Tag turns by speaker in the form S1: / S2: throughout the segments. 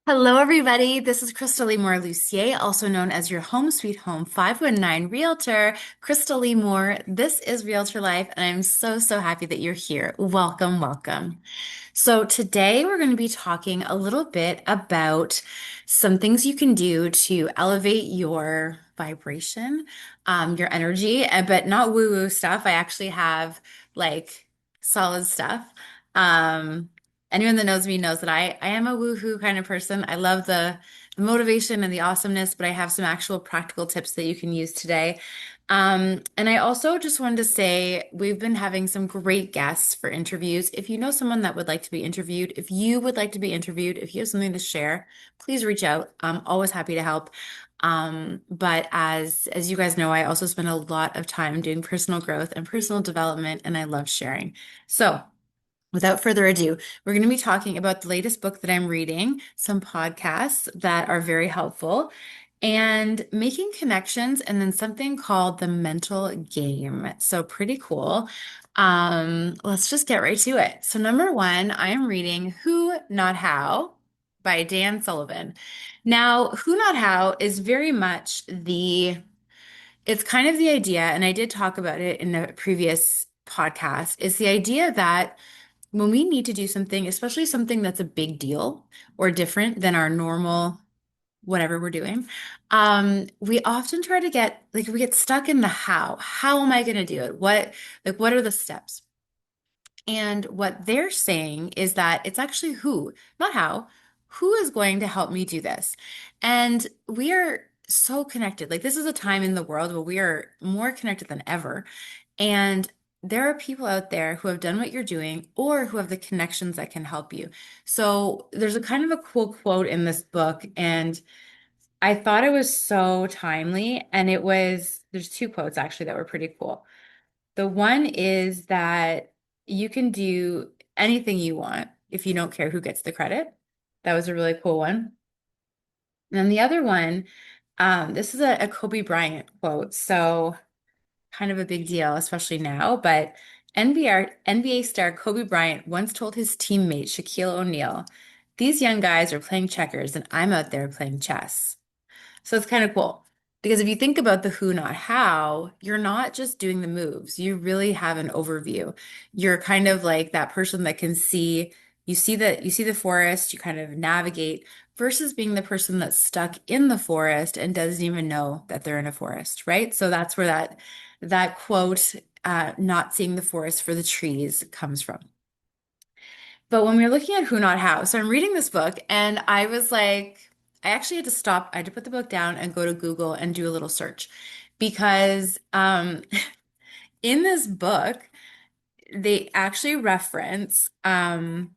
S1: Hello, everybody. This is Krystal Lucier, also known as your Home Sweet Home 519 Realtor, Krystal Moore. This is Realtor Life, and I'm so happy that you're here. Welcome, welcome. So, today we're going to be talking a little bit about some things you can do to elevate your vibration, your energy, but not woo-woo stuff. I actually have like solid stuff. Um, Anyone that knows me knows that I am a woohoo kind of person. I love the motivation and the awesomeness, but I have some actual practical tips that you can use today. And I also just wanted to say we've been having some great guests for interviews. If you know someone that would like to be interviewed, if you would like to be interviewed, if you have something to share, please reach out. I'm always happy to help. But as you guys know, I also spend a lot of time doing personal growth and personal development, and I love sharing. So, without further ado, we're going to be talking about the latest book that I'm reading, some podcasts that are very helpful, and making connections, and then something called the mental game. So, pretty cool. Let's just get right to it. So, number one, I am reading Who, Not How by Dan Sullivan. Now, Who, Not How is very much it's kind of the idea, and I did talk about it in a previous podcast, is the idea that when we need to do something, especially something that's a big deal or different than our normal whatever we're doing, we often try to we get stuck in the how. How am I going to do it? What are the steps? And what they're saying is that it's actually who, not how. Who is going to help me do this? And we are so connected. Like, this is a time in the world where we are more connected than ever. And there are people out there who have done what you're doing or who have the connections that can help you. So there's a kind of a cool quote in this book, and I thought it was so timely. And there's two quotes actually that were pretty cool. The one is that you can do anything you want if you don't care who gets the credit. That was a really cool one. And then the other one, this is a Kobe Bryant quote. So kind of a big deal, especially now. But NBA star Kobe Bryant once told his teammate Shaquille O'Neal, "These young guys are playing checkers and I'm out there playing chess." So it's kind of cool because if you think about the who, not how, you're not just doing the moves. You really have an overview. You're kind of like that person that can see, you see the forest, you kind of navigate versus being the person that's stuck in the forest and doesn't even know that they're in a forest, right? So that's where that quote, not seeing the forest for the trees comes from. But when we are looking at who, not how, so I'm reading this book and I was like, I actually had to stop. I had to put the book down and go to Google and do a little search because in this book, they actually reference a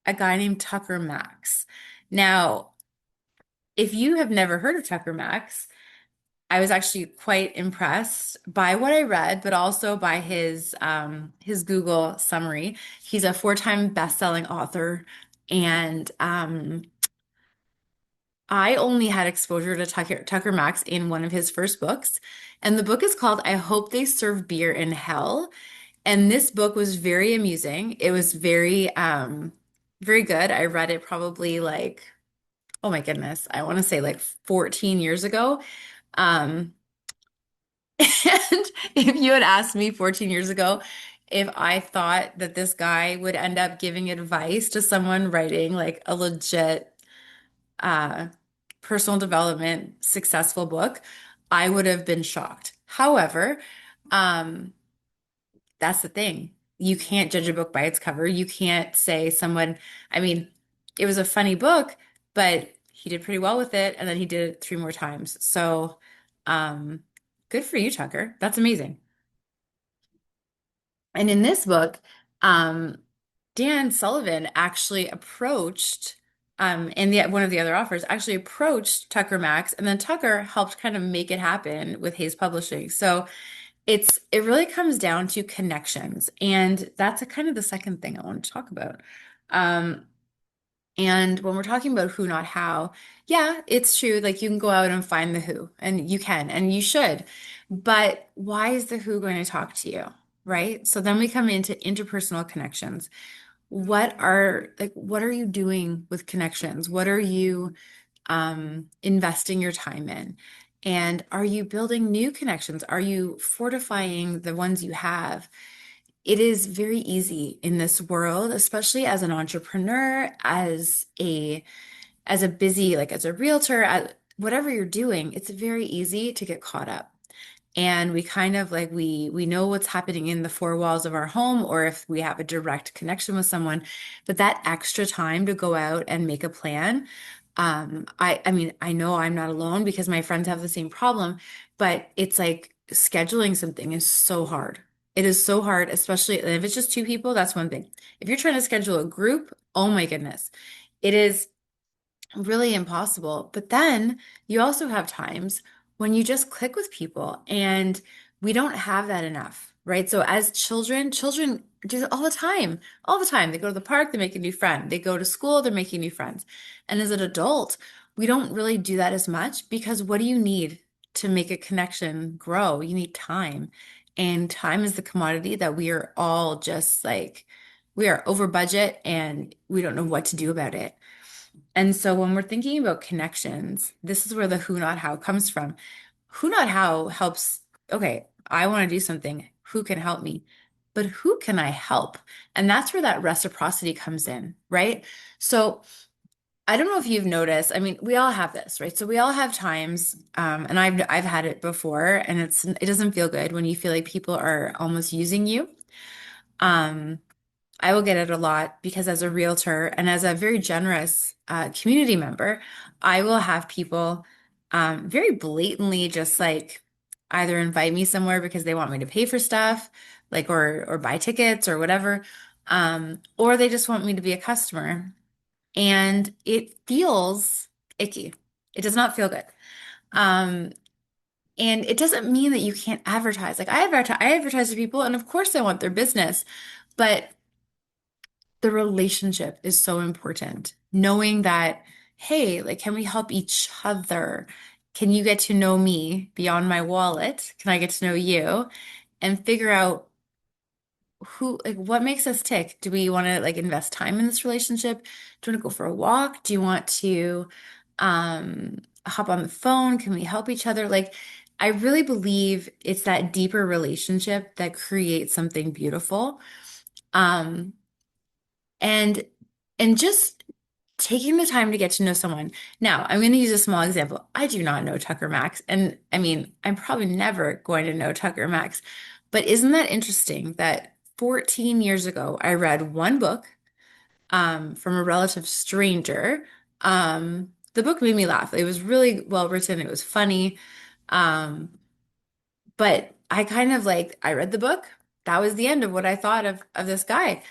S1: guy named Tucker Max. Now, if you have never heard of Tucker Max, I was actually quite impressed by what I read, but also by his Google summary. He's a four-time best-selling author, and I only had exposure to Tucker Max in one of his first books, and the book is called "I Hope They Serve Beer in Hell." And this book was very amusing. It was very good. I read it probably like, oh my goodness, I want to say like 14 years ago. Um, And if you had asked me 14 years ago if I thought that this guy would end up giving advice to someone writing like a legit uh, personal development successful book, I would have been shocked. However, um, that's the thing. You can't judge a book by its cover. You can't say someone, I mean, it was a funny book, but he did pretty well with it, and then he did it three more times. So, um, good for you, Tucker. That's amazing. And in this book, um, Dan Sullivan actually approached, and one of the other authors actually approached Tucker Max, and then Tucker helped kind of make it happen with Hayes Publishing. So it really comes down to connections, and that's a kind of the second thing I want to talk about. Um, and when we're talking about who, not how, yeah, it's true. Like, you can go out and find the who, and you can, and you should. But why is the who going to talk to you? Right? So then we come into interpersonal connections. what are you doing with connections? What are you investing your time in? And are you building new connections? Are you fortifying the ones you have? It is very easy in this world, especially as an entrepreneur, as a busy, like as a realtor, whatever you're doing, it's very easy to get caught up. And we kind of like we know what's happening in the four walls of our home, or if we have a direct connection with someone, but that extra time to go out and make a plan. I mean, I know I'm not alone because my friends have the same problem, but it's like scheduling something is so hard. It is so hard, especially if it's just two people, that's one thing. If you're trying to schedule a group, oh my goodness. It is really impossible. But then you also have times when you just click with people, and we don't have that enough, right? So as children do it all the time, all the time. They go to the park, they make a new friend. They go to school, they're making new friends. And as an adult, we don't really do that as much because what do you need to make a connection grow? You need time. And time is the commodity that we are all just like, we are over budget and we don't know what to do about it. And so when we're thinking about connections, this is where the who, not how comes from. Who, not how helps, okay, I want to do something. Who can help me? But who can I help? And that's where that reciprocity comes in, right? So I don't know if you've noticed, I mean, we all have this, right? So we all have times, and I've had it before, and it doesn't feel good when you feel like people are almost using you. Um, I will get it a lot because as a realtor and as a very generous community member, I will have people very blatantly just like either invite me somewhere because they want me to pay for stuff, like or buy tickets or whatever, or they just want me to be a customer, and it feels icky. It does not feel good. Um, and it doesn't mean that you can't advertise. Like I advertise to people, and of course I want their business, but the relationship is so important. Knowing that, hey, like, can we help each other? Can you get to know me beyond my wallet? Can I get to know you? And figure out who, like, what makes us tick? Do we want to like invest time in this relationship? Do you want to go for a walk? Do you want to hop on the phone? Can we help each other? Like, I really believe it's that deeper relationship that creates something beautiful. Um, and just taking the time to get to know someone. Now, I'm going to use a small example. I do not know Tucker Max, and I mean, I'm probably never going to know Tucker Max. But isn't that interesting that 14 years ago, I read one book from a relative stranger. The book made me laugh. It was really well written. It was funny. Um, but I kind of like, I read the book. That was the end of what I thought of this guy.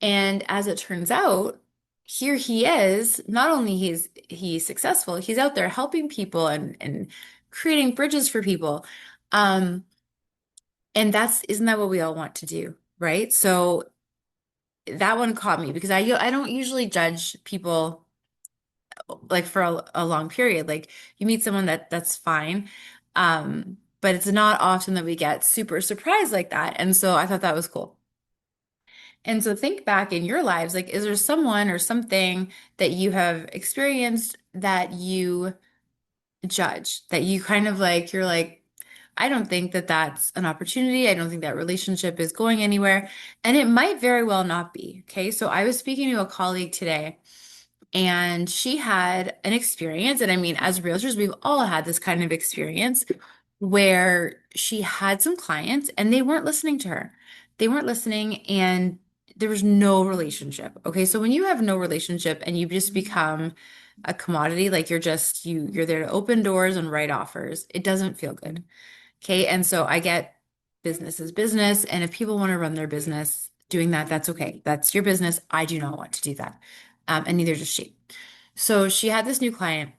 S1: And as it turns out, here he is. Not only he's successful, he's out there helping people and creating bridges for people. Um, and isn't that what we all want to do, right? So that one caught me because I don't usually judge people like for a long period. Like you meet someone that's fine. But it's not often that we get super surprised like that. And so I thought that was cool. And so think back in your lives, like, is there someone or something that you have experienced that you judge, that you kind of like, you're like, I don't think that that's an opportunity. I don't think that relationship is going anywhere. And it might very well not be. Okay. So I was speaking to a colleague today, and she had an experience. And I mean, as realtors, we've all had this kind of experience where she had some clients and they weren't listening to her. They weren't listening, and there was no relationship. Okay. So when you have no relationship and you just become a commodity, like you're there to open doors and write offers, it doesn't feel good. Okay. And so I get business is business. And if people want to run their business doing that, that's okay. That's your business. I do not want to do that. And neither does she. So she had this new client.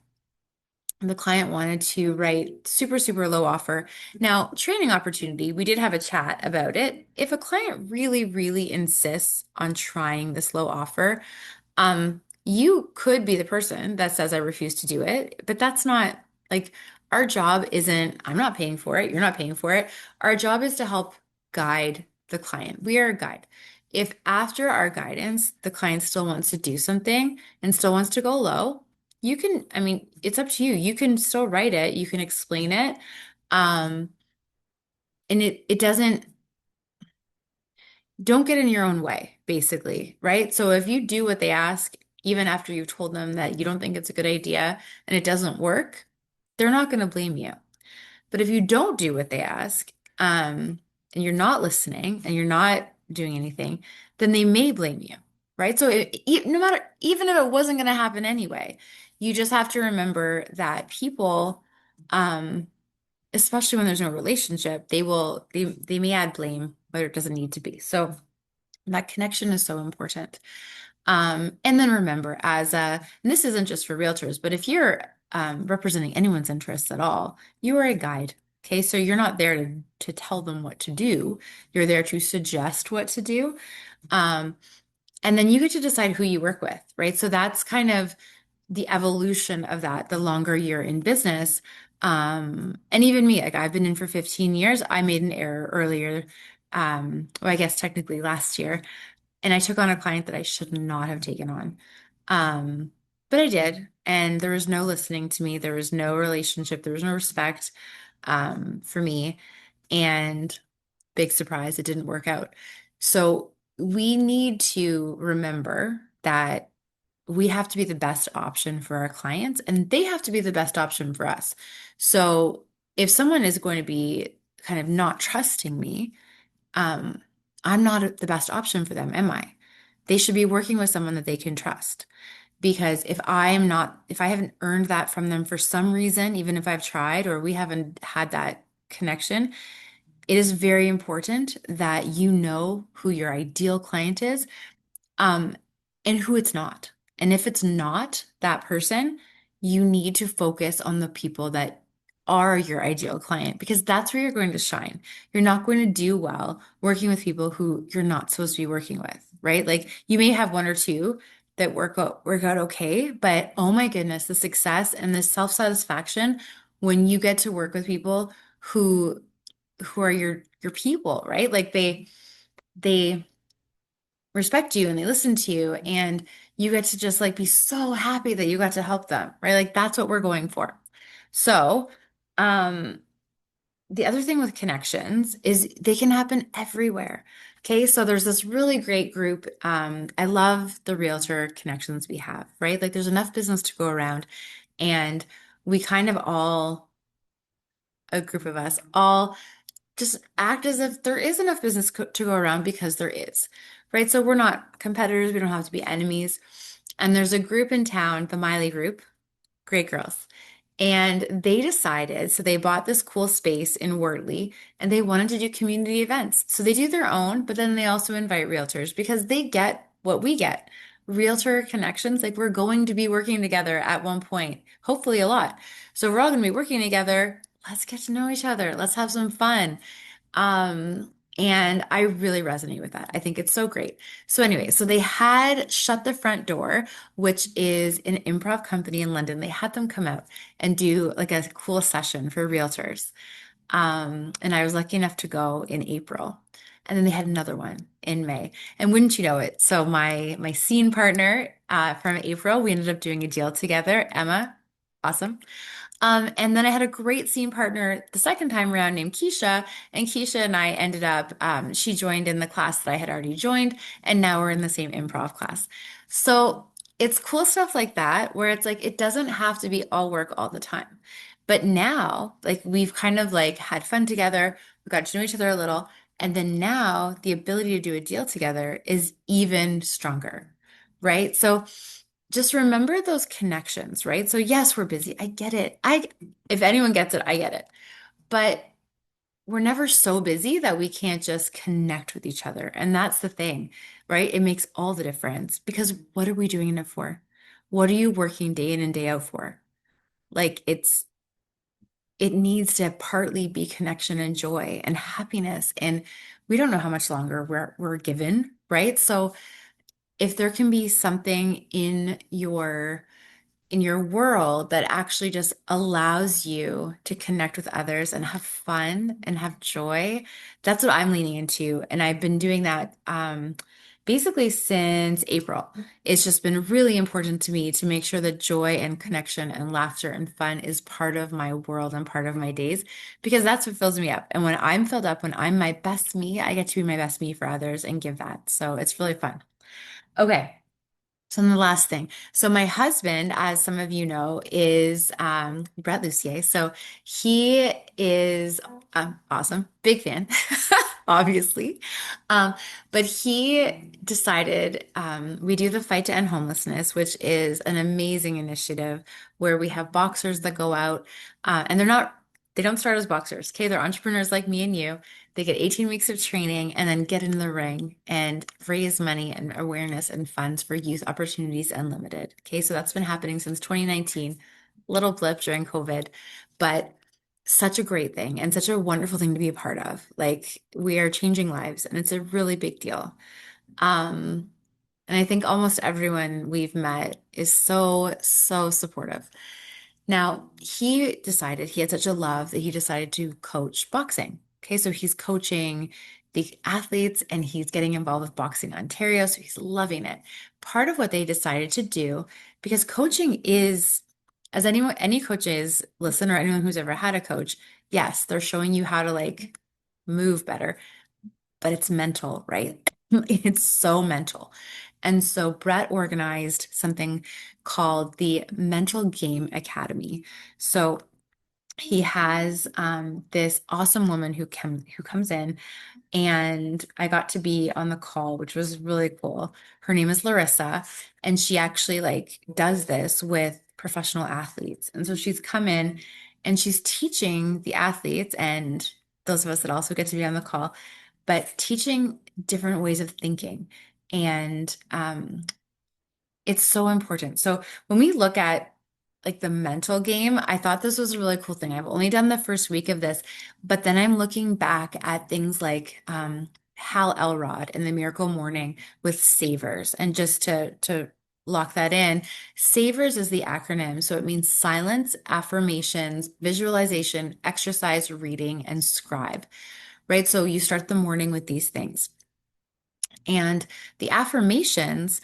S1: And the client wanted to write super, super low offer. Now, training opportunity, we did have a chat about it. If a client really, really insists on trying this low offer, you could be the person that says, I refuse to do it, but that's not like our job isn't, I'm not paying for it, you're not paying for it. Our job is to help guide the client. We are a guide. If after our guidance, the client still wants to do something and still wants to go low, you can, I mean, it's up to you. You can still write it, you can explain it. Um, and it doesn't, don't get in your own way, basically, right? So if you do what they ask, even after you've told them that you don't think it's a good idea and it doesn't work, they're not going to blame you. But if you don't do what they ask, and you're not listening and you're not doing anything, then they may blame you, right? So no matter, even if it wasn't going to happen anyway, you just have to remember that people, um, especially when there's no relationship, they may add blame where it doesn't need to be. So that connection is so important. And then remember, and this isn't just for realtors, but if you're representing anyone's interests at all, you are a guide. Okay, so you're not there to tell them what to do. You're there to suggest what to do. Um, and then you get to decide who you work with, right? So that's kind of the evolution of that, the longer you're in business. And even me, like I've been in for 15 years. I made an error earlier, well, I guess technically last year, and I took on a client that I should not have taken on. Um, but I did, and there was no listening to me. There was no relationship. There was no respect, for me. And big surprise, it didn't work out. So we need to remember that we have to be the best option for our clients, and they have to be the best option for us. So if someone is going to be kind of not trusting me, um, I'm not the best option for them, am I? They should be working with someone that they can trust. Because if I haven't earned that from them for some reason, even if I've tried or we haven't had that connection, it is very important that you know who your ideal client is, um, and who it's not. And if it's not that person, you need to focus on the people that are your ideal client because that's where you're going to shine. You're not going to do well working with people who you're not supposed to be working with, right? Like you may have one or two that work out okay, but oh my goodness, the success and the self-satisfaction when you get to work with people who are your people, right? Like they respect you and they listen to you and you get to just like be so happy that you got to help them, right? Like that's what we're going for. So, um, the other thing with connections is they can happen everywhere. Okay, so there's this really great group. I love the realtor connections we have, right? Like there's enough business to go around, and we kind of all, a group of us, all just act as if there is enough business to go around because there is, right? So we're not competitors. We don't have to be enemies. And there's a group in town, the Miley group, great girls. And they decided, so they bought this cool space in Wortley and they wanted to do community events. So they do their own, but then they also invite realtors because they get what we get. Realtor connections, like we're going to be working together at one point, hopefully a lot. So we're all going to be working together. Let's get to know each other. Let's have some fun. And I really resonate with that. I think it's so great. So anyway, so they had Shut the Front Door, which is an improv company in London. They had them come out and do like a cool session for realtors. And I was lucky enough to go in April. And then they had another one in May. And wouldn't you know it? So my scene partner from April, we ended up doing a deal together. Emma, awesome. And then I had a great scene partner the second time around named Keisha, and Keisha and I ended up, she joined in the class that I had already joined, and now we're in the same improv class. So it's cool stuff like that, where it's like, it doesn't have to be all work all the time. But now, like, we've kind of like had fun together, we got to know each other a little, and then now the ability to do a deal together is even stronger, right? So, just remember those connections, right? So yes, we're busy. I get it. If anyone gets it, I get it. But we're never so busy that we can't just connect with each other. And that's the thing, right? It makes all the difference because what are we doing it for? What are you working day in and day out for? Like it needs to partly be connection and joy and happiness. And we don't know how much longer we're given, right? So if there can be something in your world that actually just allows you to connect with others and have fun and have joy. That's what I'm leaning into. And I've been doing that. basically since April. It's just been really important to me to make sure that joy and connection and laughter and fun is part of my world and part of my days because that's what fills me up. And when I'm filled up, when I'm my best me, I get to be my best me for others and give that. So it's really fun. Okay. So then the last thing. So my husband, as some of you know, is Brett Lucier. So he is awesome, big fan, obviously. Um, but he decided we do the Fight to End Homelessness, which is an amazing initiative where we have boxers that go out, and they don't start as boxers. Okay, they're entrepreneurs like me and you. They get 18 weeks of training and then get in the ring and raise money and awareness and funds for Youth Opportunities Unlimited. Okay, so that's been happening since 2019. Little blip during COVID, but such a great thing and such a wonderful thing to be a part of. Like we are changing lives and it's a really big deal. Um, and I think almost everyone we've met is so, so supportive. Now, he had such a love that he decided to coach boxing. Okay, so he's coaching the athletes and he's getting involved with Boxing Ontario, so he's loving it. Part of what they decided to do, because coaching is, as any coaches listen or anyone who's ever had a coach, yes, they're showing you how to like move better, but it's mental, right? It's so mental. And so Brett organized something called the Mental Game Academy. So he has this awesome woman who comes in, and I got to be on the call, which was really cool. Her name is Larissa, and she actually like does this with professional athletes. And so she's come in and she's teaching the athletes and those of us that also get to be on the call, but teaching different ways of thinking. And it's so important. So when we look at like the mental game, I thought this was a really cool thing. I've only done the first week of this, but then I'm looking back at things like Hal Elrod in The Miracle Morning with Savers. And just to lock that in, Savers is the acronym. So it means silence, affirmations, visualization, exercise, reading, and scribe, right? So you start the morning with these things. And the affirmations,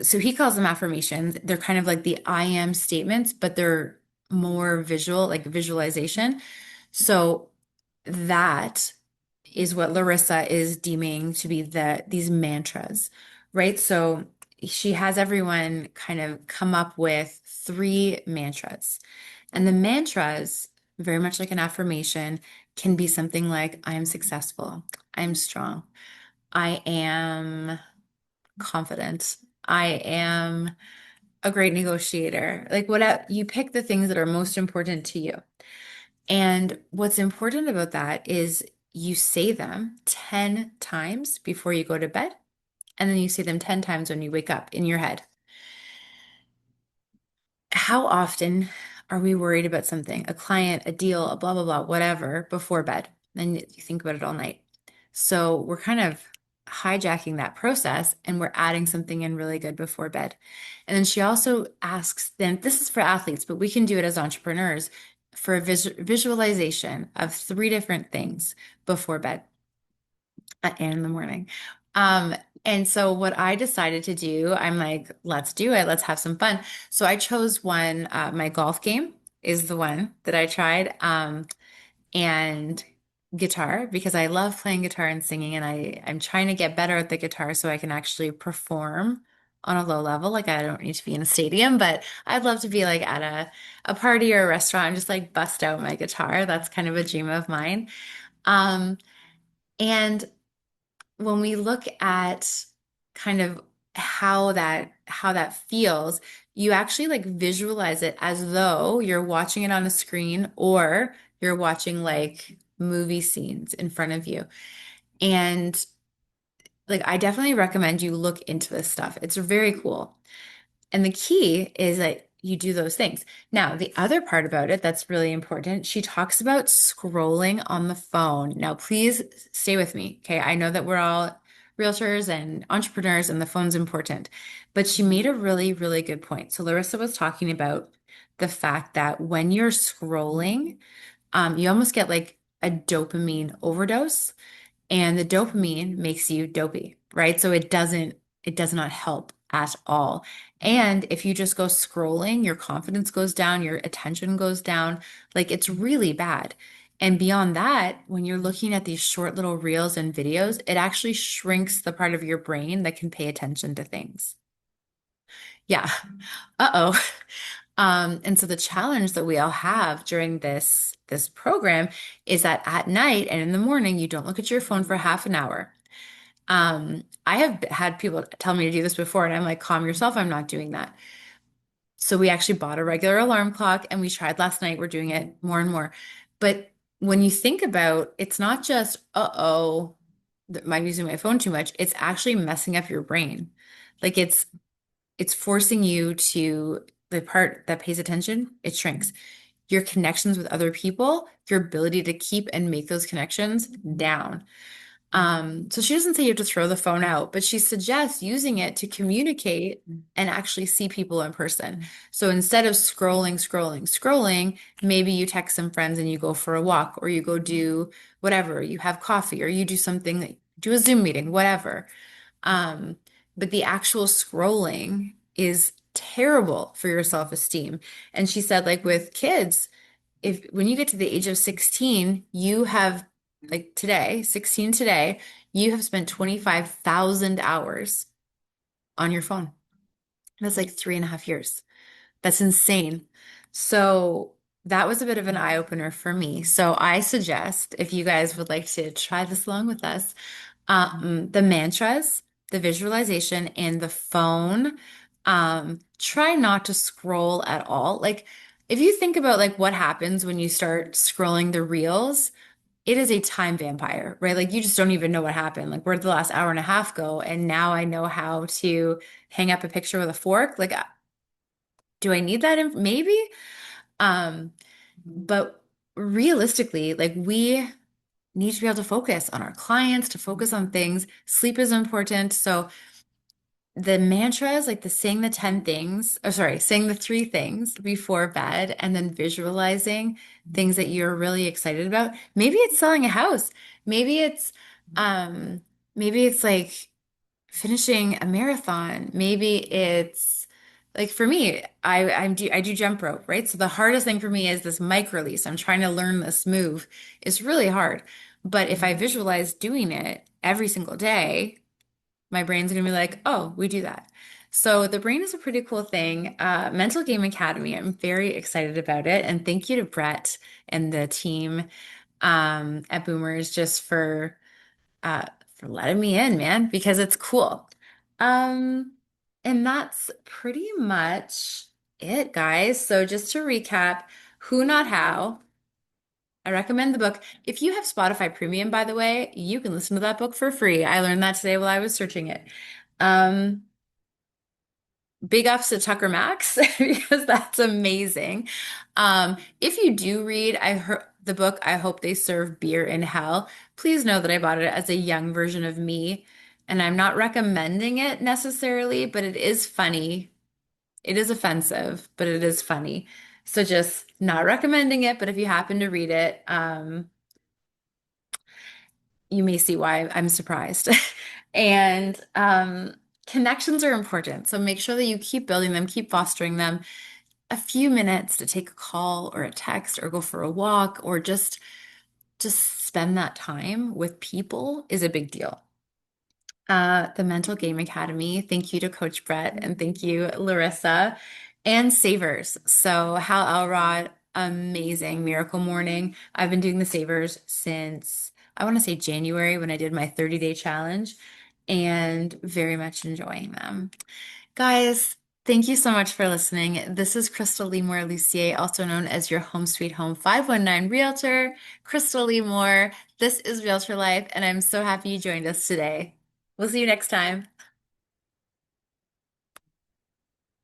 S1: so he calls them affirmations. They're kind of like the I am statements, but they're more visual, like visualization. So that is what Larissa is deeming to be these mantras, right? So she has everyone kind of come up with three mantras. And the mantras, very much like an affirmation, can be something like I am successful, I'm strong, I am confident, I am a great negotiator. Like what you pick the things that are most important to you. And what's important about that is you say them 10 times before you go to bed, and then you say them 10 times when you wake up in your head. How often are we worried about something, a client, a deal, a blah, blah, blah, whatever, before bed? Then you think about it all night. So we're kind of hijacking that process and we're adding something in really good before bed. And then she also asks, then this is for athletes, but we can do it as entrepreneurs for a visualization of three different things before bed and in the morning. Um, and so what I decided to do, I'm like, let's do it. Let's have some fun. So I chose one, my golf game is the one that I tried. And guitar because I love playing guitar and singing, and I'm trying to get better at the guitar so I can actually perform on a low level. Like I don't need to be in a stadium, but I'd love to be like at a party or a restaurant and just like bust out my guitar. That's kind of a dream of mine. Um, and when we look at kind of how that feels, you actually like visualize it as though you're watching it on a screen or you're watching like movie scenes in front of you. And like I definitely recommend you look into this stuff. It's very cool. And the key is that you do those things. Now, the other part about it that's really important, she talks about scrolling on the phone. Now, please stay with me. Okay. I know that we're all realtors and entrepreneurs and the phone's important, but she made a really, really good point. So Larissa was talking about the fact that when you're scrolling, you almost get like a dopamine overdose. And the dopamine makes you dopey, right? So it does not help at all. And if you just go scrolling, your confidence goes down, your attention goes down. Like it's really bad. And beyond that, when you're looking at these short little reels and videos, it actually shrinks the part of your brain that can pay attention to things. Yeah. Uh-oh. And so the challenge that we all have during this program is that at night and in the morning, you don't look at your phone for half an hour. I have had people tell me to do this before, and I'm like, calm yourself, I'm not doing that. So we actually bought a regular alarm clock and we tried last night. We're doing it more and more. But when you think about it's not just, uh-oh, I'm using my phone too much. It's actually messing up your brain. Like it's forcing you to the part that pays attention, it shrinks. Your connections with other people, your ability to keep and make those connections down. So she doesn't say you have to throw the phone out, but she suggests using it to communicate and actually see people in person. So instead of scrolling, maybe you text some friends and you go for a walk, or you go do whatever, you have coffee, or you do something, do a Zoom meeting, whatever. Um, but the actual scrolling is terrible for your self-esteem. And she said, like with kids, if when you get to the age of 16, you have like today, 16 today, you have spent 25,000 hours on your phone. That's like 3.5 years. That's insane. So that was a bit of an eye opener for me. So I suggest if you guys would like to try this along with us, the mantras, the visualization, and the phone. Try not to scroll at all. Like if you think about like what happens when you start scrolling the reels, it is a time vampire, right? Like you just don't even know what happened. Like where did the last hour and a half go? And now I know how to hang up a picture with a fork. Like, do I need that? Maybe. Um, but realistically, like we need to be able to focus on our clients, to focus on things. Sleep is important. So the mantras, like the saying the 10 things, or sorry, saying the three things before bed and then visualizing things that you're really excited about. Maybe it's selling a house. Maybe it's um maybe it's like finishing a marathon. Maybe it's like for me, I do jump rope, right? So the hardest thing for me is this mic release. I'm trying to learn this move. It's really hard. But if I visualize doing it every single day, my brain's gonna be like, oh, we do that. So the brain is a pretty cool thing. Mental Game Academy, I'm very excited about it. And thank you to Brett and the team at Boomerz just uh, for letting me in, man, because it's cool. Um, and that's pretty much it, guys. So just to recap, Who Not How. I recommend the book. If you have Spotify Premium, by the way, you can listen to that book for free. I learned that today while I was searching it. Um, Big ups to Tucker Max because that's amazing. If you do read, I heard the book, I Hope They Serve Beer in Hell. Please know that I bought it as a young version of me, and I'm not recommending it necessarily, but it is funny. It is offensive, but it is funny. So just not recommending it, but if you happen to read it, you may see why I'm surprised. And connections are important. So make sure that you keep building them, keep fostering them. A few minutes to take a call or a text or go for a walk or just spend that time with people is a big deal. The Mental Game Academy, thank you to Coach Brett and thank you, Larissa, and Savers. So Hal Elrod, amazing Miracle Morning. I've been doing the Savers since I want to say January when I did my 30-day challenge and very much enjoying them. Guys, thank you so much for listening. This is Krystal Lee Lucier, also known as your Home Sweet Home 519 Realtor. Krystal Lee. This is Realtor Life, and I'm so happy you joined us today. We'll see you next time.